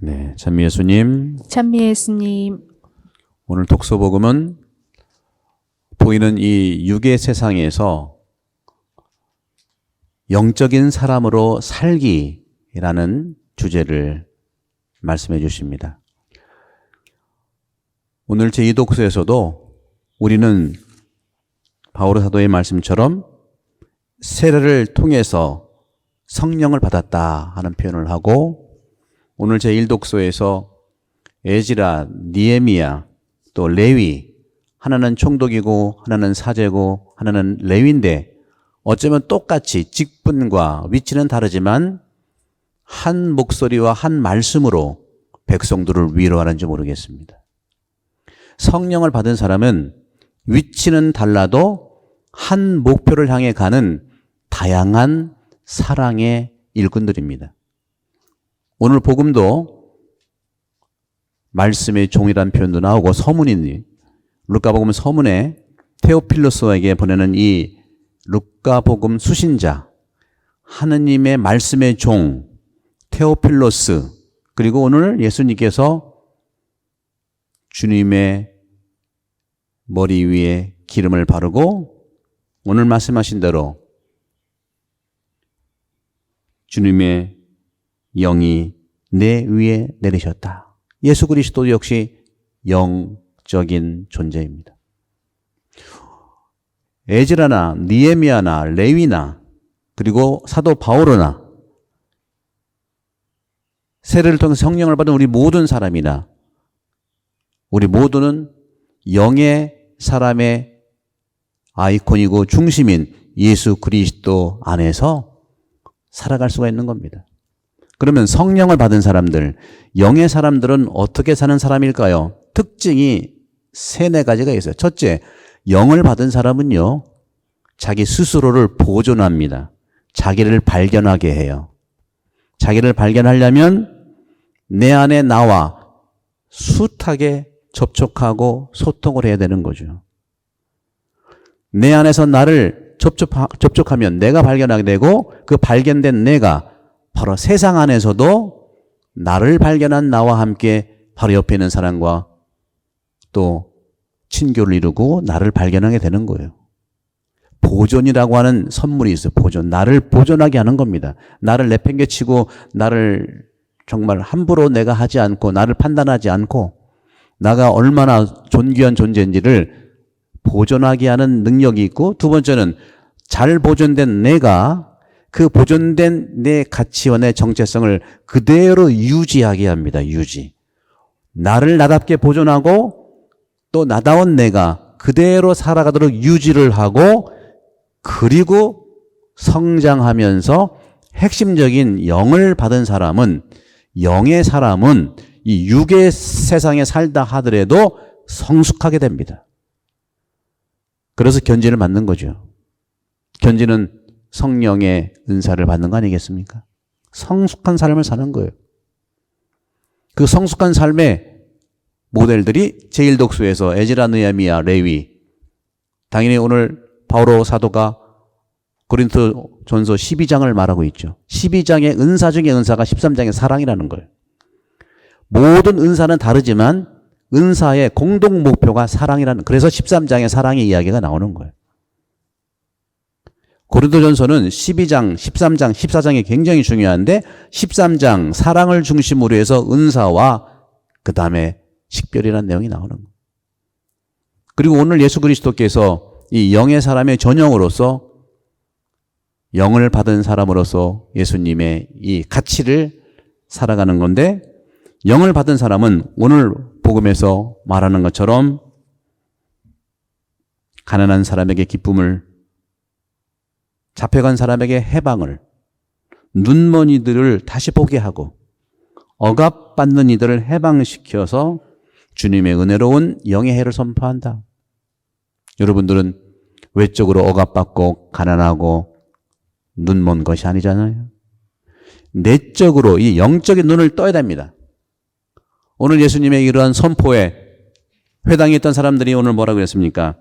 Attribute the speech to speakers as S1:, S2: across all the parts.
S1: 네, 찬미 예수님.
S2: 찬미 예수님.
S1: 오늘 독서복음은 보이는 이 육의 세상에서 영적인 사람으로 살기라는 주제를 말씀해 주십니다. 오늘 제2 독서에서도 우리는 바오로 사도의 말씀처럼 세례를 통해서 성령을 받았다 하는 표현을 하고, 오늘 제1독서에서 에즈라, 니에미야, 또 레위, 하나는 총독이고 하나는 사제고 하나는 레위인데 어쩌면 똑같이 직분과 위치는 다르지만 한 목소리와 한 말씀으로 백성들을 위로하는지 모르겠습니다. 성령을 받은 사람은 위치는 달라도 한 목표를 향해 가는 다양한 사랑의 일꾼들입니다. 오늘 복음도 말씀의 종이라는 표현도 나오고 서문이니, 루카복음 서문에 테오필로스에게 보내는 이 루카복음 수신자, 하느님의 말씀의 종 테오필로스, 그리고 오늘 예수님께서 주님의 머리 위에 기름을 바르고 오늘 말씀하신 대로 주님의 영이 내 위에 내리셨다. 예수 그리스도 역시 영적인 존재입니다. 에즈라나 니에미야나 레위나 그리고 사도 바오로나 세례를 통해 성령을 받은 우리 모든 사람이나 우리 모두는 영의 사람의 아이콘이고 중심인 예수 그리스도 안에서 살아갈 수가 있는 겁니다. 그러면 성령을 받은 사람들, 영의 사람들은 어떻게 사는 사람일까요? 특징이 3-4가지가 있어요. 첫째, 영을 받은 사람은요, 자기 스스로를 보존합니다. 자기를 발견하게 해요. 자기를 발견하려면 내 안에 나와 숱하게 접촉하고 소통을 해야 되는 거죠. 내 안에서 나를 접촉하면 내가 발견하게 되고, 그 발견된 내가 바로 세상 안에서도 나를 발견한 나와 함께 바로 옆에 있는 사람과 또 친교를 이루고 나를 발견하게 되는 거예요. 보존이라고 하는 선물이 있어요. 보존. 나를 보존하게 하는 겁니다. 나를 내팽개치고 나를 정말 함부로 내가 하지 않고 나를 판단하지 않고 나가 얼마나 존귀한 존재인지를 보존하게 하는 능력이 있고, 두 번째는 잘 보존된 내가 그 보존된 내 가치와 내 정체성을 그대로 유지하게 합니다. 유지. 나를 나답게 보존하고 또 나다운 내가 그대로 살아가도록 유지를 하고, 그리고 성장하면서 핵심적인 영을 받은 사람은, 영의 사람은 이 육의 세상에 살다 하더라도 성숙하게 됩니다. 그래서 견진을 받는 거죠. 견진은 성령의 은사를 받는 거 아니겠습니까? 성숙한 삶을 사는 거예요. 그 성숙한 삶의 모델들이 제1독서에서 에즈라, 느헤미야, 레위, 당연히 오늘 바오로 사도가 고린토전서 12장을 말하고 있죠. 12장의 은사 중에 은사가 13장의 사랑이라는 거예요. 모든 은사는 다르지만 은사의 공동 목표가 사랑이라는, 그래서 13장의 사랑의 이야기가 나오는 거예요. 고린도전서는 12장, 13장, 14장이 굉장히 중요한데 13장 사랑을 중심으로 해서 은사와 그 다음에 식별이라는 내용이 나오는 거예요. 그리고 오늘 예수 그리스도께서 이 영의 사람의 전형으로서, 영을 받은 사람으로서 예수님의 이 가치를 살아가는 건데, 영을 받은 사람은 오늘 복음에서 말하는 것처럼 가난한 사람에게 기쁨을, 잡혀간 사람에게 해방을, 눈먼 이들을 다시 보게 하고 억압받는 이들을 해방시켜서 주님의 은혜로운 영의 해를 선포한다. 여러분들은 외적으로 억압받고 가난하고 눈먼 것이 아니잖아요. 내적으로 이 영적인 눈을 떠야 됩니다. 오늘 예수님의 이러한 선포에 회당에 있던 사람들이 오늘 뭐라고 그랬습니까?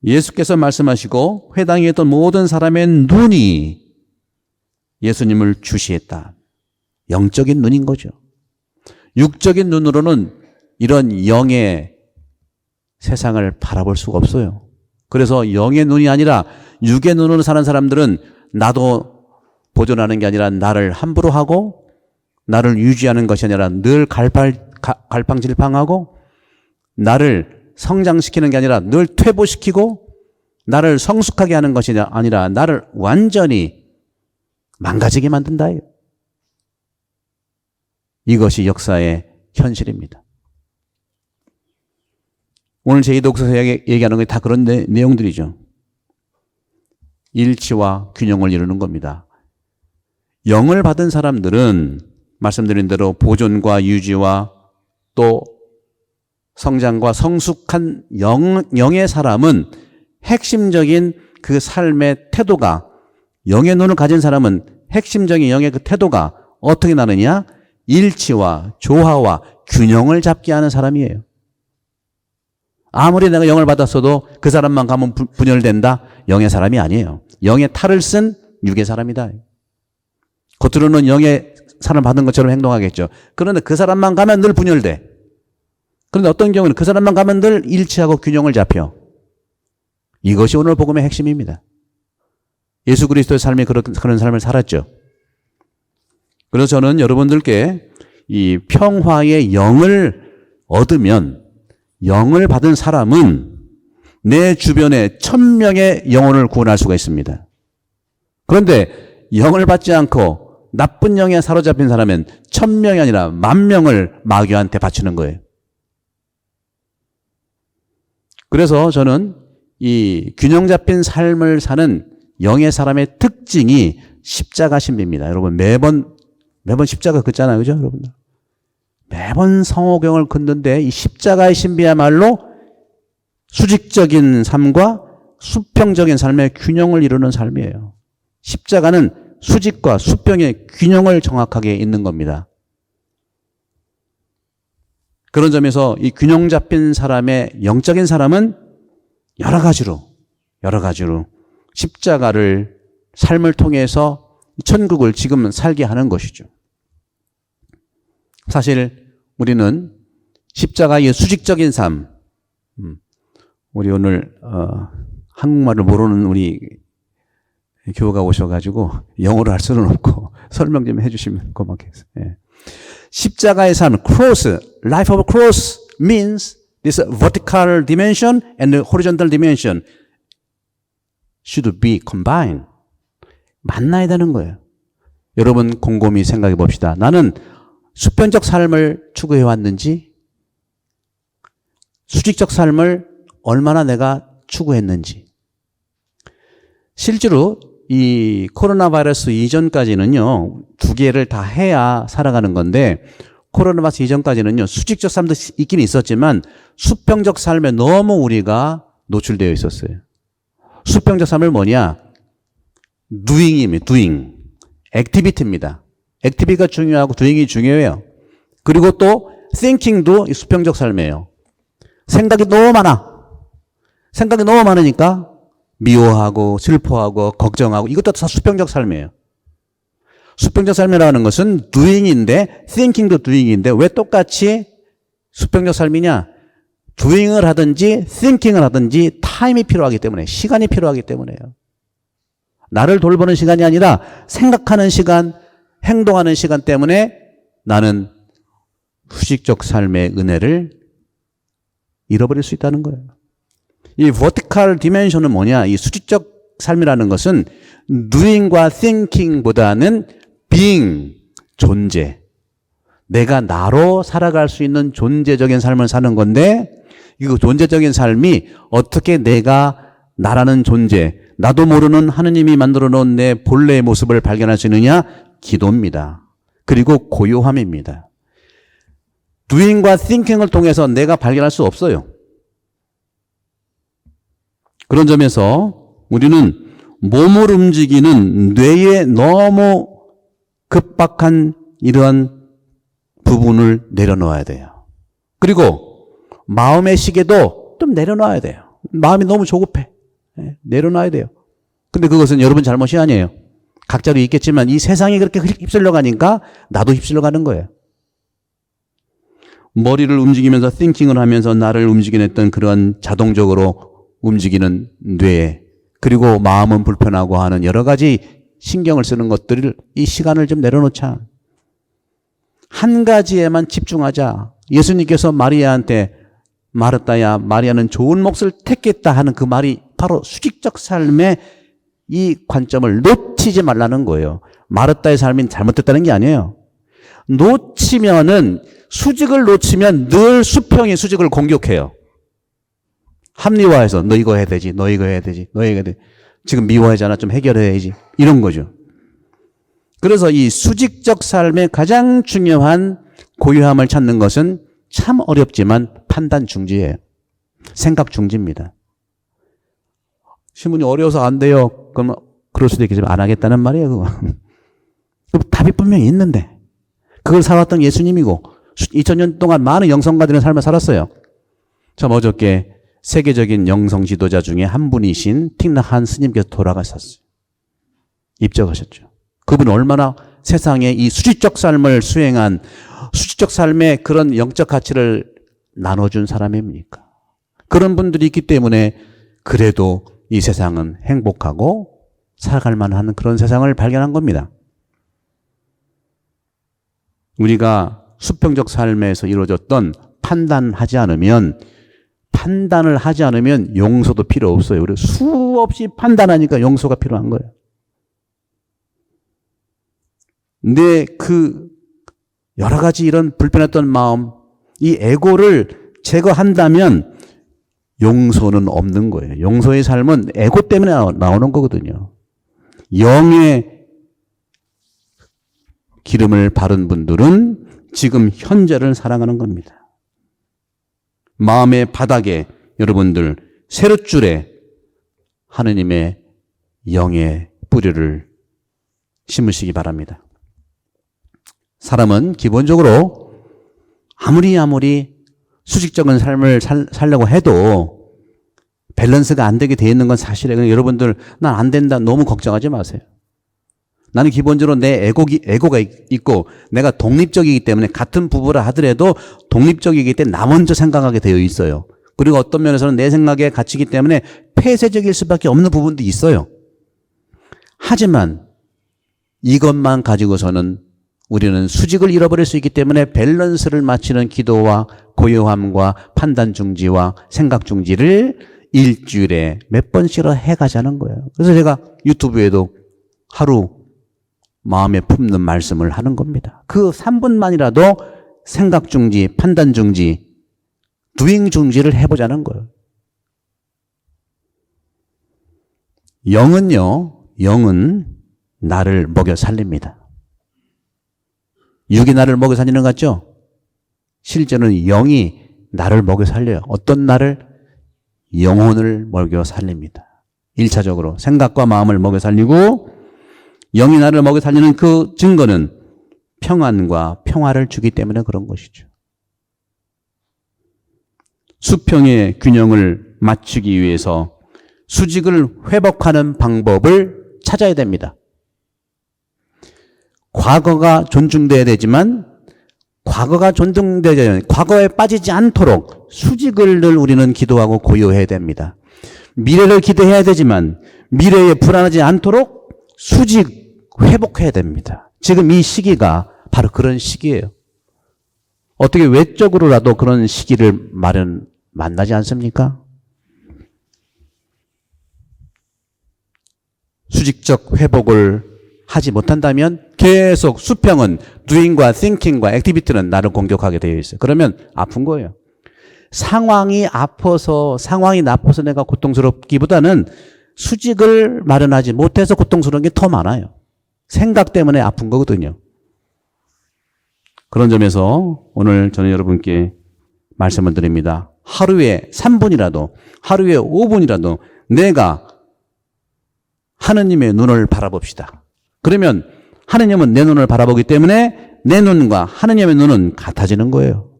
S1: 예수께서 말씀하시고 회당에 있던 모든 사람의 눈이 예수님을 주시했다. 영적인 눈인 거죠. 육적인 눈으로는 이런 영의 세상을 바라볼 수가 없어요. 그래서 영의 눈이 아니라 육의 눈으로 사는 사람들은 나도 보존하는 게 아니라 나를 함부로 하고 나를 유지하는 것이 아니라 늘 갈팡질팡하고 나를 성장시키는 게 아니라 늘 퇴보시키고 나를 성숙하게 하는 것이 아니라 나를 완전히 망가지게 만든다. 이것이 역사의 현실입니다. 오늘 제2독서에서 얘기하는 게 다 그런 내용들이죠. 일치와 균형을 이루는 겁니다. 영을 받은 사람들은 말씀드린 대로 보존과 유지와 또 성장과 성숙한 영의 사람은 핵심적인 그 삶의 태도가, 영의 눈을 가진 사람은 핵심적인 영의 그 태도가 어떻게 나느냐? 일치와 조화와 균형을 잡게 하는 사람이에요. 아무리 내가 영을 받았어도 그 사람만 가면 분열된다? 영의 사람이 아니에요. 영의 탈을 쓴 육의 사람이다. 겉으로는 영의 사람을 받은 것처럼 행동하겠죠. 그런데 그 사람만 가면 늘 분열돼. 그런데 어떤 경우는 그 사람만 가면 늘 일치하고 균형을 잡혀. 이것이 오늘 복음의 핵심입니다. 예수 그리스도의 삶이 그런 삶을 살았죠. 그래서 저는 여러분들께 이 평화의 영을 얻으면, 영을 받은 사람은 내 주변에 1000명의 영혼을 구원할 수가 있습니다. 그런데 영을 받지 않고 나쁜 영에 사로잡힌 사람은 1000명이 아니라 10,000명을 마귀한테 바치는 거예요. 그래서 저는 이 균형 잡힌 삶을 사는 영의 사람의 특징이 십자가 신비입니다. 여러분 매번 십자가 긋잖아요. 그죠? 여러분들. 매번 성호경을 긋는데 이 십자가의 신비야말로 수직적인 삶과 수평적인 삶의 균형을 이루는 삶이에요. 십자가는 수직과 수평의 균형을 정확하게 잇는 겁니다. 그런 점에서 이 균형 잡힌 사람의 영적인 사람은 여러 가지로 십자가를 삶을 통해서 천국을 지금 살게 하는 것이죠. 사실 우리는 십자가의 수직적인 삶, 우리 오늘 한국말을 모르는 우리 교우가 오셔가지고 영어로 할 수는 없고 설명 좀 해주시면 고맙겠어요. 예. 십자가의 삶, cross, life of cross means this vertical dimension and horizontal dimension should be combined. 만나야 되는 거예요. 여러분 곰곰이 생각해 봅시다. 나는 수평적 삶을 추구해 왔는지, 수직적 삶을 얼마나 내가 추구했는지. 실제로 이 코로나 바이러스 이전까지는요, 두 개를 다 해야 살아가는 건데, 코로나 바이러스 이전까지는요, 수직적 삶도 있긴 있었지만, 수평적 삶에 너무 우리가 노출되어 있었어요. 수평적 삶을 뭐냐? doing입니다. doing. 액티비티입니다. 액티비티가 중요하고 doing이 중요해요. 그리고 또 thinking도 수평적 삶이에요. 생각이 너무 많으니까 미워하고 슬퍼하고 걱정하고 이것도 다 수평적 삶이에요. 수평적 삶이라는 것은 doing인데 thinking도 doing인데 왜 똑같이 수평적 삶이냐? doing을 하든지 thinking을 하든지 타임이 필요하기 때문에, 시간이 필요하기 때문에요. 나를 돌보는 시간이 아니라 생각하는 시간, 행동하는 시간 때문에 나는 수직적 삶의 은혜를 잃어버릴 수 있다는 거예요. 이 vertical dimension은 뭐냐? 이 수직적 삶이라는 것은 doing과 thinking보다는 being, 존재. 내가 나로 살아갈 수 있는 존재적인 삶을 사는 건데, 이 존재적인 삶이 어떻게 내가 나라는 존재, 나도 모르는 하느님이 만들어 놓은 내 본래의 모습을 발견할 수 있느냐? 기도입니다. 그리고 고요함입니다. doing과 thinking을 통해서 내가 발견할 수 없어요. 그런 점에서 우리는 몸을 움직이는 뇌에 너무 급박한 이러한 부분을 내려놓아야 돼요. 그리고 마음의 시계도 좀 내려놔야 돼요. 마음이 너무 조급해. 내려놔야 돼요. 근데 그것은 여러분 잘못이 아니에요. 각자로 있겠지만 이 세상이 그렇게 휩쓸려 가니까 나도 휩쓸려 가는 거예요. 머리를 움직이면서 띵킹을 하면서 나를 움직이냈던 그런 자동적으로 움직이는 뇌, 그리고 마음은 불편하고 하는 여러 가지 신경을 쓰는 것들을 이 시간을 좀 내려놓자. 한 가지에만 집중하자. 예수님께서 마리아한테 마르다야 마리아는 좋은 몫을 택했다 하는 그 말이 바로 수직적 삶의 이 관점을 놓치지 말라는 거예요. 마르다의 삶이 잘못됐다는 게 아니에요. 수직을 놓치면 늘 수평이 수직을 공격해요. 합리화해서 너 이거 해야 되지, 너 이거 해야 되지, 너 이거 해야 되지. 지금 미워하잖아, 좀 해결해야지. 이런 거죠. 그래서 이 수직적 삶의 가장 중요한 고유함을 찾는 것은 참 어렵지만 판단 중지예요. 생각 중지입니다. 신분이 어려워서 안 돼요. 그러면 그럴 수도 있겠지만 안 하겠다는 말이에요. 그거. 답이 분명히 있는데 그걸 살았던 예수님이고 2000년 동안 많은 영성가들의 삶을 살았어요. 참 어저께 세계적인 영성 지도자 중에 한 분이신 틱나한 스님께서 돌아가셨어요. 입적하셨죠. 그분은 얼마나 세상에 이 수직적 삶을 수행한 수직적 삶의 그런 영적 가치를 나눠준 사람입니까? 그런 분들이 있기 때문에 그래도 이 세상은 행복하고 살아갈 만한 그런 세상을 발견한 겁니다. 우리가 수평적 삶에서 이루어졌던 판단을 하지 않으면 용서도 필요 없어요. 우리 수없이 판단하니까 용서가 필요한 거예요. 근데 그 여러 가지 이런 불편했던 마음, 이 에고를 제거한다면 용서는 없는 거예요. 용서의 삶은 에고 때문에 나오는 거거든요. 영의 기름을 바른 분들은 지금 현재를 사랑하는 겁니다. 마음의 바닥에 여러분들 세롯줄에 하느님의 영의 뿌리를 심으시기 바랍니다. 사람은 기본적으로 아무리 수직적인 삶을 살려고 해도 밸런스가 안 되게 돼 있는 건 사실이에요. 여러분들 난 안 된다 너무 걱정하지 마세요. 나는 기본적으로 내 에고가 있고 내가 독립적이기 때문에 같은 부부라 하더라도 독립적이기 때문에 나 먼저 생각하게 되어 있어요. 그리고 어떤 면에서는 내 생각에 갇히기 때문에 폐쇄적일 수밖에 없는 부분도 있어요. 하지만 이것만 가지고서는 우리는 수직을 잃어버릴 수 있기 때문에 밸런스를 맞추는 기도와 고요함과 판단 중지와 생각 중지를 일주일에 몇 번씩이라 해가자는 거예요. 그래서 제가 유튜브에도 하루 마음에 품는 말씀을 하는 겁니다. 그 3분만이라도 생각 중지, 판단 중지, 두잉 중지를 해보자는 거예요. 영은 나를 먹여 살립니다. 육이 나를 먹여 살리는 것 같죠? 실제로는 영이 나를 먹여 살려요. 어떤 나를? 영혼을 먹여 살립니다. 1차적으로 생각과 마음을 먹여 살리고 영이 나를 먹여 살리는 그 증거는 평안과 평화를 주기 때문에 그런 것이죠. 수평의 균형을 맞추기 위해서 수직을 회복하는 방법을 찾아야 됩니다. 과거가 존중돼야 되지만 과거에 빠지지 않도록 수직을 늘 우리는 기도하고 고요해야 됩니다. 미래를 기대해야 되지만 미래에 불안하지 않도록 수직 회복해야 됩니다. 지금 이 시기가 바로 그런 시기예요. 어떻게 외적으로라도 그런 시기를 만나지 않습니까? 수직적 회복을 하지 못한다면 계속 수평은 doing과 thinking과 activity는 나를 공격하게 되어 있어요. 그러면 아픈 거예요. 상황이 나빠서 내가 고통스럽기보다는 수직을 마련하지 못해서 고통스러운 게 더 많아요. 생각 때문에 아픈 거거든요. 그런 점에서 오늘 저는 여러분께 말씀을 드립니다. 하루에 3분이라도, 하루에 5분이라도 내가 하느님의 눈을 바라봅시다. 그러면 하느님은 내 눈을 바라보기 때문에 내 눈과 하느님의 눈은 같아지는 거예요.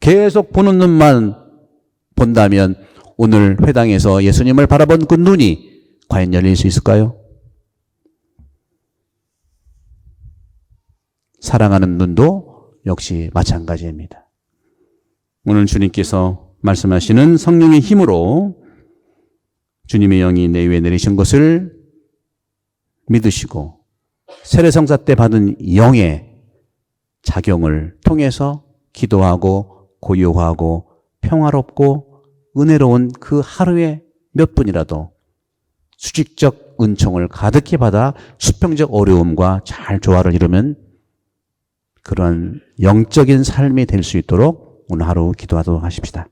S1: 계속 보는 눈만 본다면 오늘 회당에서 예수님을 바라본 그 눈이 과연 열릴 수 있을까요? 사랑하는 눈도 역시 마찬가지입니다. 오늘 주님께서 말씀하시는 성령의 힘으로 주님의 영이 내 위에 내리신 것을 믿으시고 세례성사 때 받은 영의 작용을 통해서 기도하고 고요하고 평화롭고 은혜로운 그 하루에 몇 분이라도 수직적 은총을 가득히 받아 수평적 어려움과 잘 조화를 이루면 그런 영적인 삶이 될 수 있도록 오늘 하루 기도하도록 하십시다.